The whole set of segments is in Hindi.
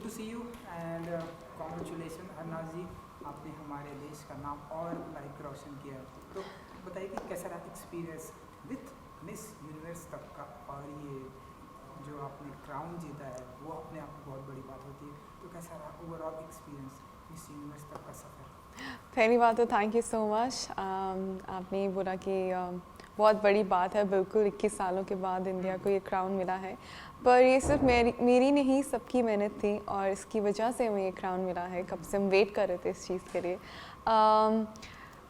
To see you and congratulations Harnaaz ji, आपने हमारे देश का नाम और लाइक रोशन किया है। तो बताइए कि कैसा रहा एक्सपीरियंस विथ मिस यूनिवर्स तक का, और ये जो आपने क्राउन जीता है वो अपने आप में बहुत बड़ी बात होती है। तो कैसा रहा ओवरऑल एक्सपीरियंस मिस यूनिवर्स तक का सफ़र? पहली बात तो थैंक यू सो मच। आपने ये बोला कि बहुत बड़ी बात है, बिल्कुल 21 सालों के बाद इंडिया को ये क्राउन मिला है, पर ये सिर्फ मेरी नहीं, सबकी मेहनत थी और इसकी वजह से हमें ये क्राउन मिला है। कब से हम वेट कर रहे थे इस चीज़ के लिए।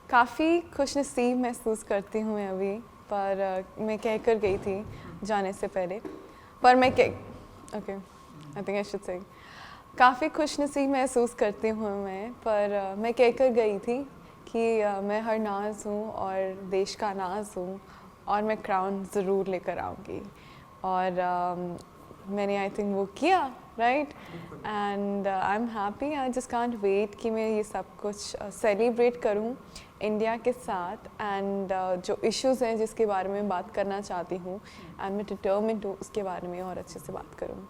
काफ़ी खुशनसीब महसूस करती हूँ मैं अभी, पर मैं कह कर गई थी जाने से पहले, पर मैं okay I think I should say काफ़ी खुशनसीब महसूस करती हूँ मैं, पर मैं कह कर गई थी कि मैं हरनाज हूँ और देश का नाज हूँ और मैं क्राउन ज़रूर लेकर आऊँगी। और मैंने आई थिंक वो किया, right, and I am happy. I just can't wait कि मैं ये सब कुछ सेलिब्रेट करूँ इंडिया के साथ। एंड जो इश्यूज़ हैं जिसके बारे में बात करना चाहती हूँ, एंड मैं डिटर्मिन्ड हूँ उसके बारे में और अच्छे से बात करूँ।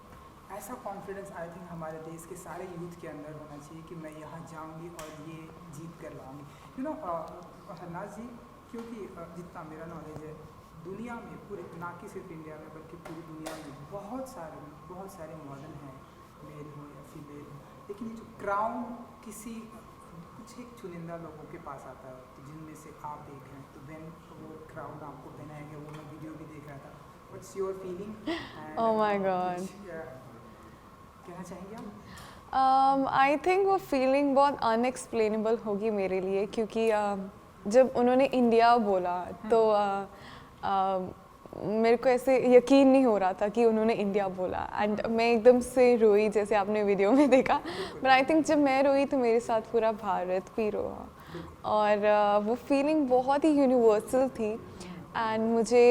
ऐसा कॉन्फिडेंस आई थिंक हमारे देश के सारे यूथ के अंदर होना चाहिए कि मैं यहाँ जाऊँगी और ये जीत कर लाऊँगी। यू नो हरनाज जी, क्योंकि जितना मेरा नॉलेज है, दुनिया में पूरे, ना कि सिर्फ इंडिया में बल्कि पूरी दुनिया में बहुत सारे मॉडल हैं, मेल हो या फीमेल हो, लेकिन ये जो क्राउन कुछ एक चुनिंदा लोगों के पास आता है, तो जिनमें से आप एक हैं। तो व्हेन वो क्राउन आपको पहनाया गया, वो मैं वीडियो भी देख रहा था। What's your feeling? Oh my God, कहना चाहेंगे आप? आई थिंक वो फीलिंग बहुत अनएक्सप्लेनेबल होगी मेरे लिए, क्योंकि जब उन्होंने इंडिया बोला तो मेरे को ऐसे यकीन नहीं हो रहा था कि उन्होंने इंडिया बोला, एंड मैं एकदम से रोई, जैसे आपने वीडियो में देखा। बट आई थिंक जब मैं रोई तो मेरे साथ पूरा भारत भी रोआ, और वो फीलिंग बहुत ही यूनिवर्सल थी। एंड मुझे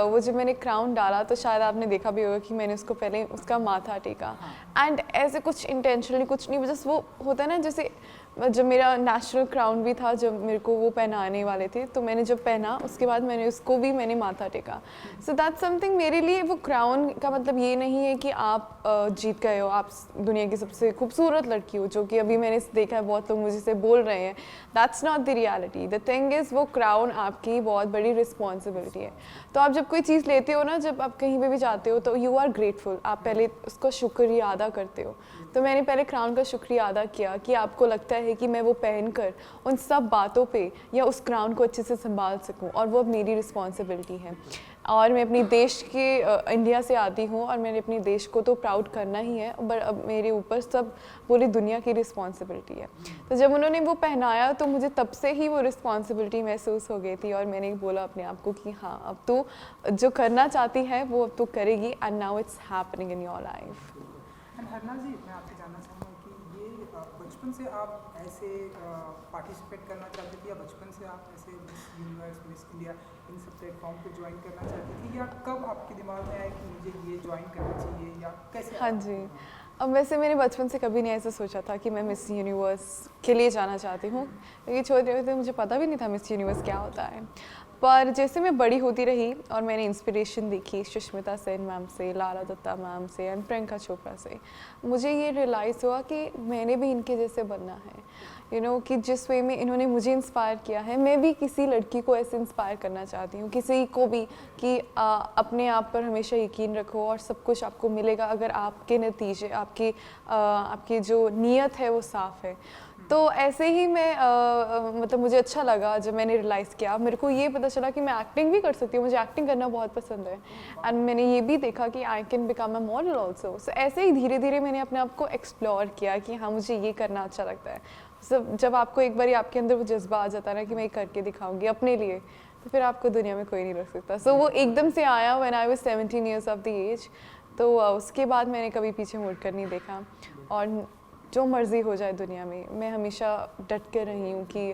वो जब मैंने क्राउन डाला तो शायद आपने देखा भी होगा कि मैंने उसको पहले उसका माथा टेका, एंड ऐसे कुछ इंटेंशनली कुछ नहीं, जस्ट वो होता है ना, जैसे जब मेरा नेशनल क्राउन भी था, जब मेरे को वो पहनाने वाले थे, तो मैंने जब पहना उसके बाद मैंने माथा टेका। सो दैट्स समथिंग मेरे लिए। वो क्राउन का मतलब ये नहीं है कि आप जीत गए हो, आप दुनिया की सबसे खूबसूरत लड़की हो, जो कि अभी मैंने देखा है बहुत लोग मुझे से बोल रहे हैं। That's not the reality. The thing is, वो क्राउन आपकी बहुत बड़ी रिस्पॉन्सिबिलिटी है। तो आप जब कोई चीज़ लेते हो ना, जब आप कहीं पे भी जाते हो, तो यू आर ग्रेटफुल, आप पहले उसका शुक्रिया अदा करते हो। तो मैंने पहले क्राउन का शुक्रिया अदा किया कि आपको लगता है कि मैं वो पहनकर उन सब बातों पे या उस क्राउन को अच्छे से संभाल सकूं, और वो अब मेरी रिस्पॉन्सिबिलिटी है। और मैं अपनी देश के इंडिया से आती हूँ, और मैंने अपने देश को तो प्राउड करना ही है, बट अब मेरे ऊपर सब पूरी दुनिया की रिस्पॉन्सिबिलिटी है। तो जब उन्होंने वो पहनाया तो मुझे तब से ही वो रिस्पॉन्सिबिलिटी महसूस हो गई थी, और मैंने बोला अपने आप को कि हाँ, अब तो जो करना चाहती है वो अब तो करेगी, and now it's happening in your life. Harnaaz ji, मैं आपसे जानना चाहूँगा कि ये बचपन से आप ऐसे पार्टिसिपेट करना चाहती थी, या बचपन से आप ऐसे मिस यूनिवर्स, मिस इंडिया, इन सब प्लेटफॉर्म को ज्वाइन करना चाहती थी, या कब आपके दिमाग में आया कि मुझे ये ज्वाइन करना चाहिए, या कैसे? हाँ जी, अब वैसे मैंने बचपन से कभी नहीं ऐसा सोचा था कि मैं मिस यूनिवर्स के लिए जाना चाहती हूँ, क्योंकि छोटे होते मुझे पता भी नहीं था मिस यूनिवर्स क्या होता है। पर जैसे मैं बड़ी होती रही और मैंने इंस्पिरेशन देखी सुष्मिता सेन मैम से, लारा दत्ता मैम से, एंड प्रियंका चोपड़ा से, मुझे ये रियलाइज़ हुआ कि मैंने भी इनके जैसे बनना है। यू नो, कि जिस वे में इन्होंने मुझे इंस्पायर किया है, मैं भी किसी लड़की को ऐसे इंस्पायर करना चाहती हूँ, किसी को भी, कि अपने आप पर हमेशा यकीन रखो और सब कुछ आपको मिलेगा अगर आपके नतीजे, आपकी जो नीयत है वो साफ़ है। तो ऐसे ही मैं मतलब मुझे अच्छा लगा जब मैंने रियलाइज़ किया, मेरे को ये पता चला कि मैं एक्टिंग भी कर सकती हूँ, मुझे एक्टिंग करना बहुत पसंद है, एंड मैंने ये भी देखा कि I can become a model also. So ऐसे ही धीरे धीरे मैंने अपने आप को एक्सप्लोर किया कि हाँ, मुझे ये करना अच्छा लगता है। जब आपको एक बार आपके अंदर वो जज्बा आ जाता है ना कि मैं ये करके दिखाऊंगी अपने लिए, तो फिर आपको दुनिया में कोई नहीं रोक सकता। सो वो एकदम से आया when I was 17 years of the age. तो उसके बाद मैंने कभी पीछे मुड़ कर नहीं देखा, और जो मर्ज़ी हो जाए दुनिया में, मैं हमेशा डट के रही हूँ कि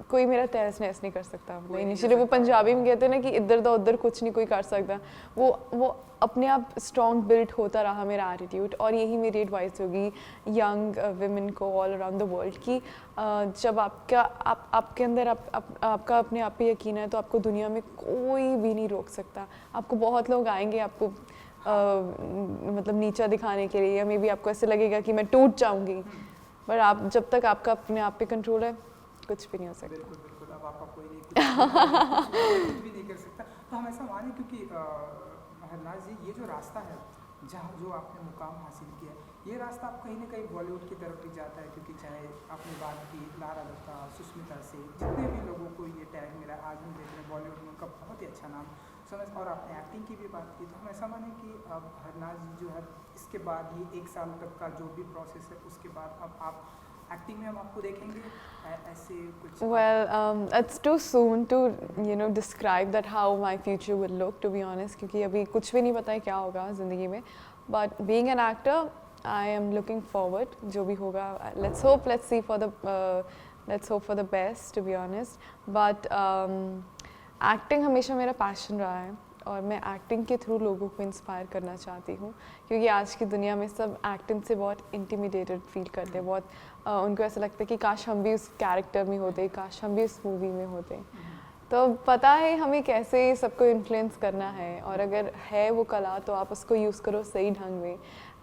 कोई मेरा तहस नहस नहीं कर सकता। मतलब इनिशियली वो पंजाबी में कहते हैं ना कि इधर दा उधर कुछ नहीं कोई कर सकता, वो अपने आप स्ट्रॉन्ग बिल्ड होता रहा मेरा एटीट्यूड। और यही मेरी एडवाइस होगी यंग वुमेन को ऑल अराउंड द वर्ल्ड कि जब आपके अंदर आपका अपने आप पे यकीन है, तो आपको दुनिया में कोई भी नहीं रोक सकता। आपको बहुत लोग आएंगे आपको मतलब नीचा दिखाने के लिए, या मे बी आपको ऐसे लगेगा कि मैं टूट जाऊंगी, पर आप जब तक आपका अपने आप पे कंट्रोल है कुछ भी नहीं हो सकता। बिल्कुल बिल्कुल, अब आपका कोई नहीं कुछ भी नहीं कर सकता। तो हम ऐसा माने क्योंकि हरनाज जी ये जो रास्ता है जहाँ जो आपने मुकाम हासिल किया है, ये रास्ता आप कहीं ना कहीं बॉलीवुड की तरफ भी जाता है, क्योंकि चाहे आपने बात की लारा दत्ता, सुष्मिता से, जितने भी लोगों को ये टैग मिला, आज हम देख रहे हैं बॉलीवुड में उनका बहुत ही अच्छा नाम समझ। और आपने एक्टिंग की भी बात की, तो हम ऐसा माने कि अब हरनाज जी जो है इसके बाद ये 1 साल तक का जो भी प्रोसेस है उसके बाद अब आप एक्टिंग में हम आपको देखेंगे ऐसे कुछ? Well, it's too soon to describe that how my future will look, to be honest, क्योंकि अभी कुछ भी नहीं पता है क्या होगा ज़िंदगी में। But being an actor, I am looking forward, जो भी होगा, let's hope for the best, to be honest. But acting हमेशा मेरा passion रहा है, और मैं एक्टिंग के थ्रू लोगों को इंस्पायर करना चाहती हूँ, क्योंकि आज की दुनिया में सब एक्टिंग से बहुत इंटिमिडेटेड फील करते हैं, बहुत उनको ऐसा लगता है कि काश हम भी उस कैरेक्टर में होते, काश हम भी उस मूवी में होते। तो पता है हमें कैसे सबको इन्फ्लुएंस करना है, और अगर है वो कला तो आप उसको यूज़ करो सही ढंग में,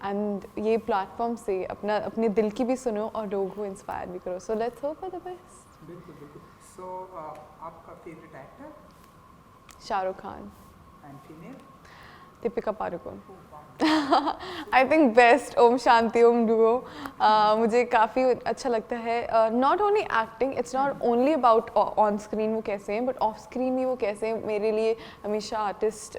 एंड ये प्लेटफॉर्म से अपने दिल की भी सुनो और लोगों को इंस्पायर भी करो। So let's hope for the best. बिल्कुल बिल्कुल। सो आपका favourite actor? Shahrukh Khan. And female? Deepika Padukone. I think best Om Shanti Om duo मुझे काफ़ी अच्छा लगता है। Not only acting, it's not only about on screen वो कैसे हैं, बट ऑफ स्क्रीन भी वो कैसे हैं। मेरे लिए हमेशा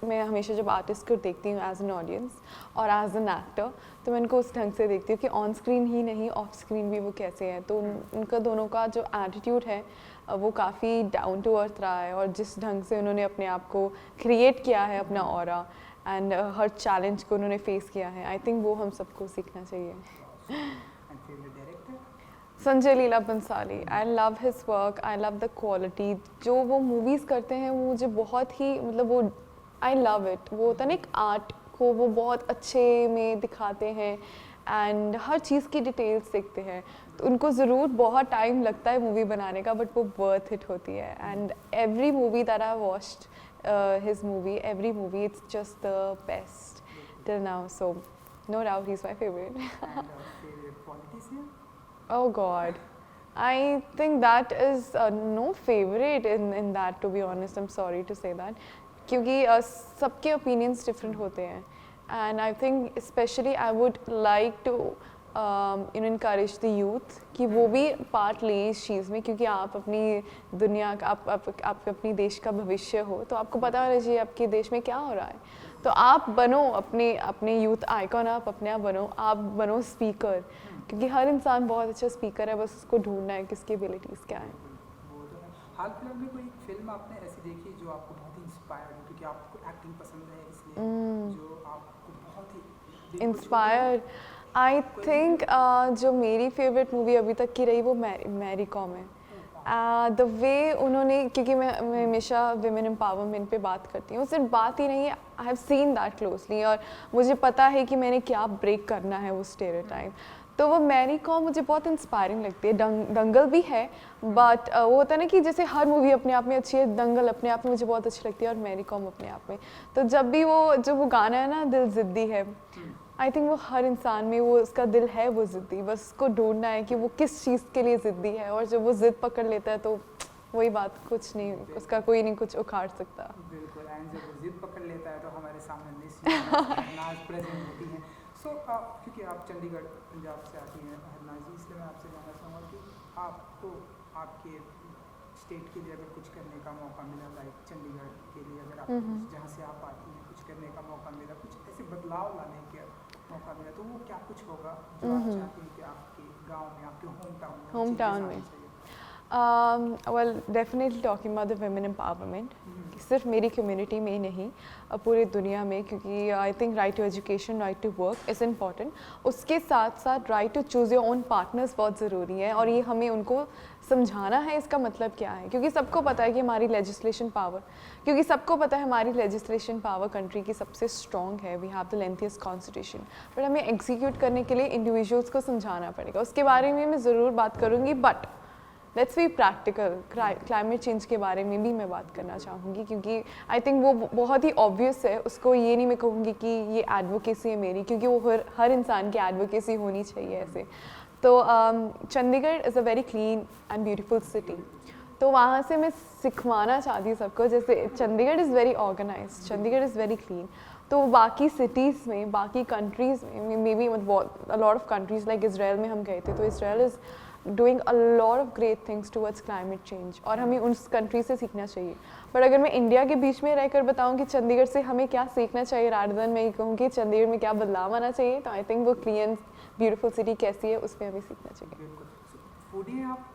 मैं हमेशा जब आर्टिस्ट को देखती हूँ एज एन ऑडियंस और एज एन एक्टर, तो मैं उनको उस ढंग से देखती हूँ कि ऑन स्क्रीन ही नहीं ऑफ स्क्रीन भी वो कैसे हैं। तो उनका दोनों का जो एटीट्यूड है वो काफ़ी डाउन टू अर्थ रहा है, और जिस ढंग से उन्होंने अपने आप को क्रिएट किया है, अपना ऑरा, एंड हर चैलेंज को उन्होंने फेस किया है, आई थिंक वो हम सबको सीखना चाहिए। Sanjay Leela Bhansali, I love his work, I love the quality, जो वो मूवीज़ करते हैं वो मुझे बहुत ही मतलब वो आई लव इट। वो होता है ना एक आर्ट को वो बहुत अच्छे में दिखाते हैं, एंड हर चीज़ की डिटेल्स देखते हैं, तो उनको ज़रूर बहुत टाइम लगता है मूवी बनाने का, बट वो वर्थ इट होती है। And every movie that I watched his movie, every movie, it's just the best till now, so no doubt he's my favorite. And favorite politician? Oh God, I think that is no favorite in that, to be honest. I'm sorry to say that, क्योंकि सबके opinions different होते हैं, and I think especially I would like to encourage the youth कि वो भी पार्ट लें इस चीज़ में, क्योंकि आप अपनी दुनिया का आप अपनी देश का भविष्य हो, तो आपको पता होना चाहिए आपके देश में क्या हो रहा है। तो आप बनो अपने यूथ आइकॉन, आप अपने आप बनो स्पीकर, क्योंकि हर इंसान बहुत अच्छा स्पीकर है, बस उसको ढूंढना है किसकी एबिलिटीज़ क्या है। हाल फिलहाल में कोई फिल्म आपने ऐसी देखी जो आपको बहुत इंस्पायर हो, क्योंकि आपको एक्टिंग पसंद है इसलिए जो आपको बहुत ही इंस्पायर? आई थिंक जो मेरी फेवरेट मूवी अभी तक की रही वो मैरी कॉम है। द वे उन्होंने, क्योंकि मैं हमेशा विमेन एम्पावरमेंट पे बात करती हूँ, सिर्फ बात ही नहीं, I have seen that closely, और मुझे पता है कि मैंने क्या ब्रेक करना है वो स्टेरियोटाइप। तो वो मैरी कॉम मुझे बहुत इंस्पायरिंग लगती है। दंगल भी है, बट वो होता है ना कि जैसे हर मूवी अपने आप में अच्छी है, दंगल अपने आप में मुझे बहुत अच्छी लगती है, और मैरी कॉम अपने आप में। तो जब भी वो गाना है ना, दिल ज़िद्दी है, आई थिंक वो हर इंसान में वो उसका दिल है वो ज़िद्दी, बस उसको ढूंढना है कि वो किस चीज़ के लिए ज़िद्दी है, और जब वो ज़िद पकड़ लेता है तो वही बात, कुछ नहीं, उसका कोई नहीं कुछ उखाड़ सकता। बिल्कुल, एंड जब वो ज़िद पकड़ लेता है तो हमारे सामने हरनाज प्रेजेंट होती हैं। सो क्योंकि आप चंडीगढ़ पंजाब से आती हैं हरनाज जी, इसलिए मैं आपसे जानना चाहूँगा कि आपको आपके स्टेट के लिए अगर कुछ करने का मौका मिला, लाइक चंडीगढ़ के लिए अगर आप जहाँ से आप आती हैं कुछ करने का मौका मिला, कुछ ऐसे बदलाव लाने का मौका मिला, तो वो क्या कुछ होगा जो आप चाहती हैं कि आपके गांव में, आपके होम टाउन में? Well definitely talking about the women empowerment, सिर्फ मेरी कम्युनिटी में ही नहीं, पूरे दुनिया में, क्योंकि I think right to education, right to work is important. उसके साथ साथ right to choose your own partners बहुत ज़रूरी है, और ये हमें उनको समझाना है इसका मतलब क्या है, क्योंकि सबको पता है कि हमारी लेजिस्लेशन पावर कंट्री की सबसे स्ट्रॉन्ग है, we have the lengthiest constitution, but हमें एग्जीक्यूट करने के लिए इंडिविजुअल्स को समझाना पड़ेगा। उसके बारे में मैं ज़रूर बात करूँगी, but let's be practical. Climate change के बारे में भी मैं बात करना चाहूँगी क्योंकि आई थिंक वो बहुत ही ऑब्वियस है, उसको ये नहीं मैं कहूँगी कि ये एडवोकेसी है मेरी, क्योंकि वो हर इंसान की एडवोकेसी होनी चाहिए ऐसे। तो Chandigarh is a very clean and beautiful city, तो वहाँ से मैं सिखवाना चाहती हूँ सबको, जैसे Chandigarh is very organised, Chandigarh is very clean, तो बाकी सिटीज़ में, बाकी कंट्रीज़ में, maybe a lot of countries like Israel में हम गए थे, तो Israel is doing a lot of great things towards climate change, और हमें उस कंट्री से सीखना चाहिए। बट अगर मैं इंडिया के बीच में रहकर बताऊँ कि चंडीगढ़ से हमें क्या सीखना चाहिए, रादर देन मैं ये कहूँ कि चंडीगढ़ में क्या बदलाव आना चाहिए, तो आई थिंक वो क्लीन ब्यूटीफुल सिटी कैसी है उस पर हमें सीखना चाहिए। फूडी हैं आप?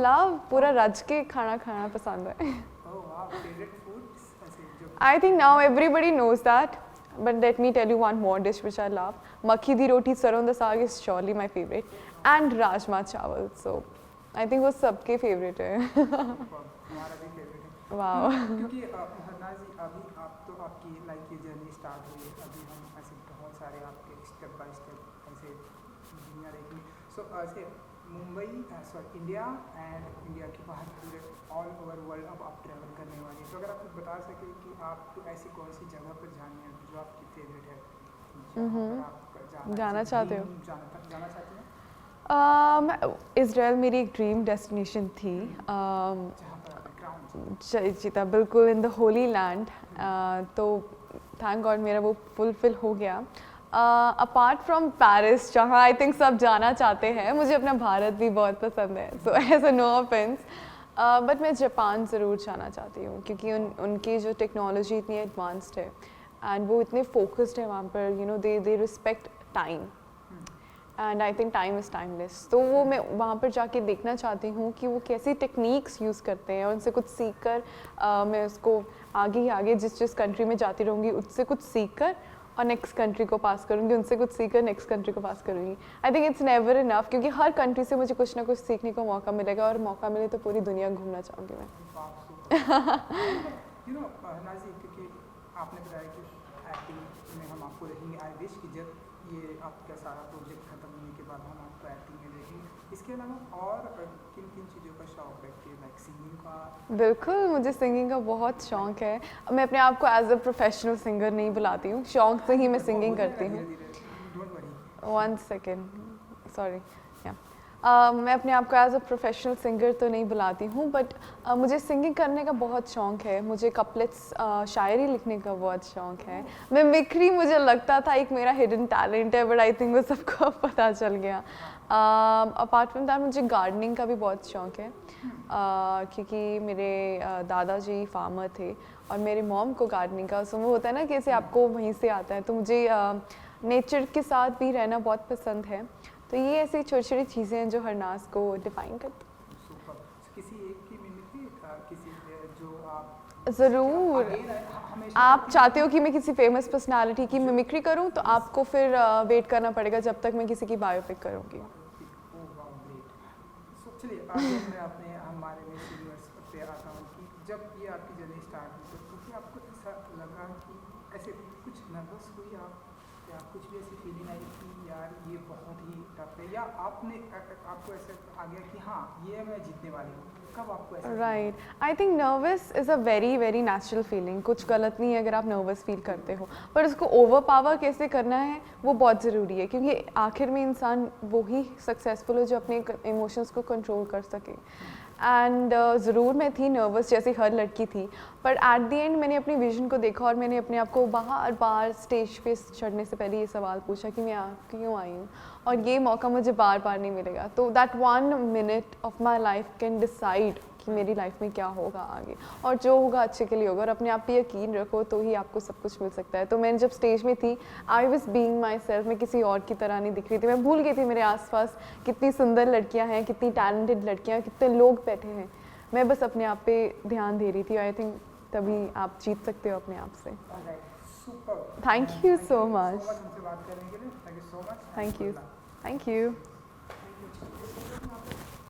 लव, पूरा रज के खाना खाना पसंद है। Oh wow, favorite foods? ऐसे जो I think now everybody knows that, but let me tell you one more dish which I love. Makhi di roti sarson da saag is surely my favorite, and rajma chawal. So I think वो सबके favorite है। हमारा भी फेवरेट है। Wow. क्योंकि हरना जी अभी आप तो आपकी लाइफ की जर्नी स्टार्ट हुई है, अभी हम ऐसे बहुत सारे आपके स्टेप बाय स्टेप ऐसे दुनिया देखेंगे। सो ऐसे Mumbai sorry India and India के बाहर पूरे ऑल ओवर वर्ल्ड अब आप ट्रैवल करने वाली हैं, तो अगर आप कुछ बता सकें कि आपको ऐसी कौन सी जगह पर जानी है जो आपकी फेवरेट है, जहाँ पर आप जाना चाहते हो? जाना चाहते हैं? इसराइल मेरी एक ड्रीम डेस्टिनेशन थी। जहाँ पर आपने क्राउन जीता बिल्कुल इन द होली लैंड, तो थैंक गॉड मेरा वो फुलफिल हो गया। अपार्ट फ्रॉम पेरिस जहाँ आई थिंक सब जाना चाहते हैं, मुझे अपना भारत भी बहुत पसंद है, सो ऐसा नो ऑफेंस, बट मैं जापान ज़रूर जाना चाहती हूँ क्योंकि उनकी जो टेक्नोलॉजी इतनी एडवांस्ड है एंड वो इतने फोकस्ड है वहाँ पर, you know they respect time and I think time is timeless. तो वो मैं वहाँ पर जाके देखना चाहती हूँ कि वो कैसी टेक्निक्स यूज़ करते हैं, और उनसे कुछ सीख कर मैं उसको आगे ही आगे जिस कंट्री में जाती रहूँगी उससे कुछ सीख कर और नेक्स्ट कंट्री को पास करूँगी, उनसे कुछ सीखकर नेक्स्ट कंट्री को पास करूँगी। I think it's never enough, क्योंकि हर कंट्री से मुझे कुछ ना कुछ सीखने को मौका मिलेगा, और मौका मिले तो पूरी दुनिया घूमना चाहूँगी मैं। यू नो नाजी, क्योंकि आपने बताया कि एक्टिंग में हम आपको देखेंगे, आई विश कि जब ये आपका सारा प्रोजेक्ट खत्म होने के बाद हम आपको एक्टिंग में देखेंगे। इसके अलावा और किन किन चीज़ों का शौक रखती है, लाइक सिंगिंग का? बिल्कुल, मुझे सिंगिंग का बहुत शौक है। मैं अपने आप को एज अ प्रोफेशनल सिंगर नहीं बुलाती हूँ, शौक से ही मैं सिंगिंग करती हूँ। One second, sorry. मैं अपने आप को एज अ प्रोफेशनल सिंगर तो नहीं बुलाती हूँ, बट मुझे सिंगिंग करने का बहुत शौक है। मुझे कपलेट्स शायरी लिखने का बहुत शौक है। मिमिक्री मुझे लगता था एक मेरा हिडन टैलेंट है, बट आई थिंक वो सबको पता चल गया। अपार्ट फ्रॉम दैट मुझे गार्डनिंग का भी बहुत शौक है, क्योंकि मेरे दादाजी फार्मर थे और मेरे मॉम को गार्डनिंग का वो होता है ना, कैसे आपको वहीं से आता है, तो मुझे नेचर के साथ भी रहना बहुत पसंद है। तो ये ऐसी छोटी छोटी चीज़ें हैं जो हरनाज को डिफाइन करती हैं। किसी एक की मिमिक्री, किसी जो आप ज़रूर, आप चाहते हो कि मैं किसी फेमस पर्सनालिटी की मिमिक्री करूं, तो आपको फिर वेट करना पड़ेगा जब तक मैं किसी की बायोपिक करूंगी। चलिए आगे मैं अपने हमारे मिस यूनिवर्स पे आता हूँ कि जब ये आपकी जर्नी स्टार्ट हुई तो क्या आपको ऐसा लगा कि ऐसे कुछ नर्वस हुई आप, या कुछ भी ऐसी फीलिंग आई कि यार ये बहुत ही टफ है, या आपको ऐसा आ गया कि हाँ ये मैं जीतने वाली हूँ? कब आपको ऐसा? Right, I think nervous is a very very natural feeling. कुछ गलत नहीं है अगर आप नर्वस फील करते हो, पर उसको ओवर पावर कैसे करना है वो बहुत ज़रूरी है, क्योंकि आखिर में इंसान वो ही सक्सेसफुल हो जो अपने इमोशंस को कंट्रोल कर सके। एंड ज़रूर मैं थी नर्वस, जैसे हर लड़की थी, पर एट द एंड मैंने अपनी विजन को देखा और मैंने अपने आप को बार बार स्टेज पे चढ़ने से पहले ये सवाल पूछा कि मैं क्यों आई हूँ, और ये मौका मुझे बार बार नहीं मिलेगा। तो that 1 minute of my life can decide कि मेरी लाइफ में क्या होगा आगे, और जो होगा अच्छे के लिए होगा, और अपने आप पे यकीन रखो तो ही आपको सब कुछ मिल सकता है। तो मैंने जब स्टेज में थी, I was being my self, मैं किसी और की तरह नहीं दिख रही थी। मैं भूल गई थी मेरे आसपास कितनी सुंदर लड़कियां हैं, कितनी टैलेंटेड लड़कियां, कितने लोग बैठे हैं। मैं बस अपने आप पे ध्यान दे रही थी। आई थिंक तभी आप जीत सकते हो अपने आप से। Thank you so much. हमसे बात करने के लिए thank you so much. Thank you.